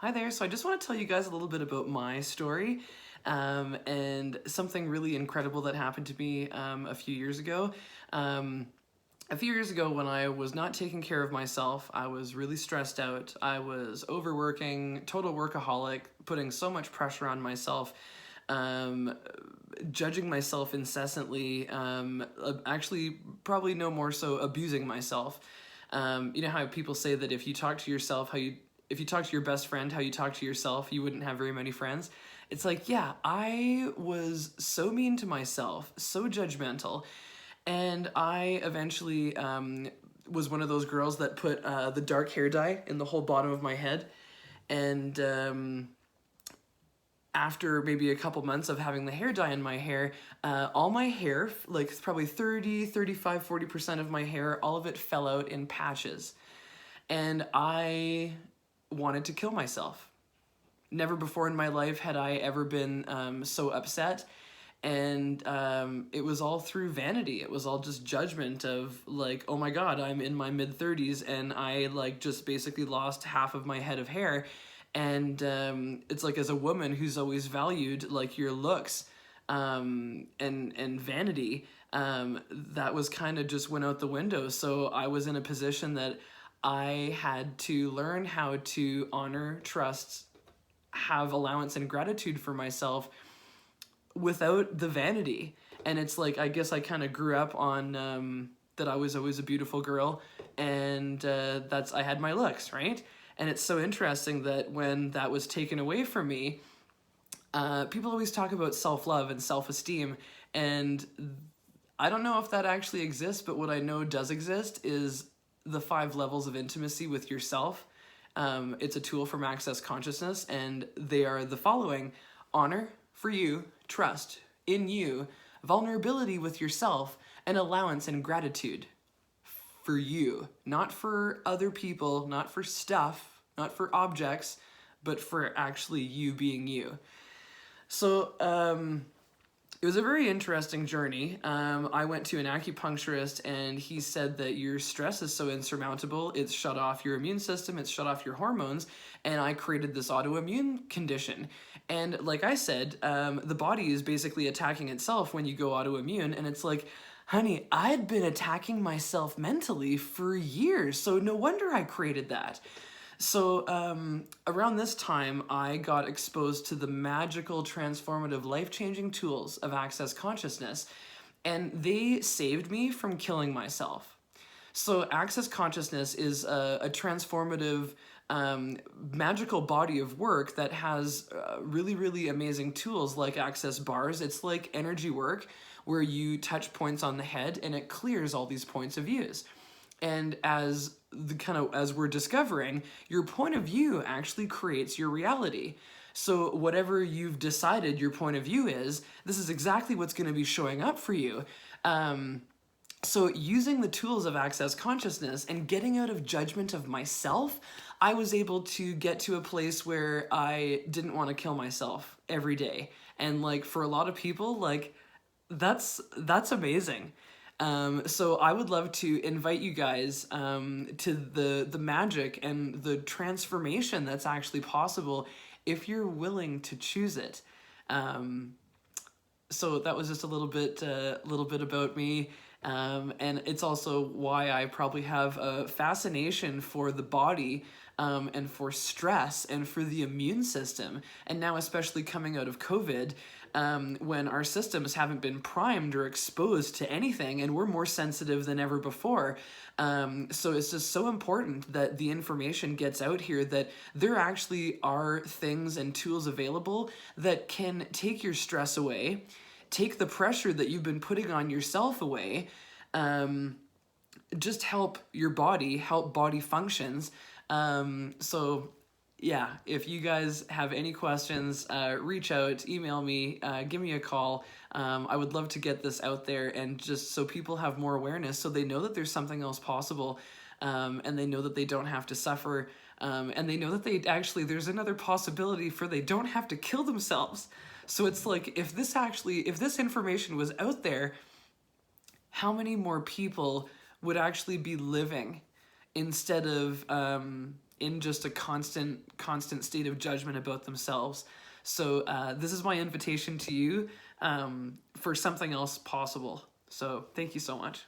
Hi there. So I just want to tell you guys a little bit about my story and something really incredible that happened to me a few years ago. Um, a few years ago, when I was not taking care of myself, I was really stressed out. I was overworking, total workaholic, putting so much pressure on myself, um, judging myself incessantly, actually, probably no more so abusing myself. You know how people say that if you talk to yourself, if you talk to your best friend, how you talk to yourself, you wouldn't have very many friends. It's like, yeah, I was so mean to myself, so judgmental, and I eventually was one of those girls that put the dark hair dye in the whole bottom of my head. And after maybe a couple months of having the hair dye in my hair, all my hair, like probably 30, 35, 40% of my hair, all of it fell out in patches. And I wanted to kill myself. Never before in my life had I ever been so upset. And it was all through vanity. It was all just judgment of like, oh my God, I'm in my mid-30s and I like just basically lost half of my head of hair. And it's like, as a woman who's always valued like your looks and vanity, that was kind of just went out the window. So I was in a position that I had to learn how to honor, trust, have allowance and gratitude for myself without the vanity. And it's like, I guess I kind of grew up on that I was always a beautiful girl, and that's I had my looks, right? And it's so interesting that when that was taken away from me, people always talk about self-love and self-esteem, and I don't know if that actually exists, but what I know does exist is the 5 levels of intimacy with yourself. It's a tool from Access Consciousness, and they are the following: honor for you, trust in you, vulnerability with yourself, and allowance and gratitude for you. Not for other people, not for stuff, not for objects, but for actually you being you. So, it was a very interesting journey. I went to an acupuncturist, and he said that your stress is so insurmountable, it's shut off your immune system, it's shut off your hormones, and I created this autoimmune condition. And like I said, the body is basically attacking itself when you go autoimmune, and it's like, honey, I'd been attacking myself mentally for years, so no wonder I created that. So around this time, I got exposed to the magical, transformative, life-changing tools of Access Consciousness, and they saved me from killing myself. So Access Consciousness is a transformative, magical body of work that has really, really amazing tools like Access Bars. It's like energy work where you touch points on the head and it clears all these points of views. And as we're discovering, your point of view actually creates your reality. So whatever you've decided your point of view is, this is exactly what's going to be showing up for you. So using the tools of Access Consciousness and getting out of judgment of myself, I was able to get to a place where I didn't want to kill myself every day. And like for a lot of people, like that's amazing. So I would love to invite you guys to the magic and the transformation that's actually possible if you're willing to choose it. So that was just a little bit about me, and it's also why I probably have a fascination for the body, and for stress and for the immune system. And now, especially coming out of COVID, when our systems haven't been primed or exposed to anything, and we're more sensitive than ever before. So it's just so important that the information gets out here, that there actually are things and tools available that can take your stress away, take the pressure that you've been putting on yourself away, just help your body, help body functions. So yeah, if you guys have any questions, reach out, email me, give me a call. I would love to get this out there, and just so people have more awareness, so they know that there's something else possible, and they know that they don't have to suffer, and they know that there's another possibility for they don't have to kill themselves. So it's like, if this information was out there, how many more people would actually be living instead of in just a constant state of judgment about themselves. So this is my invitation to you for something else possible. So thank you so much.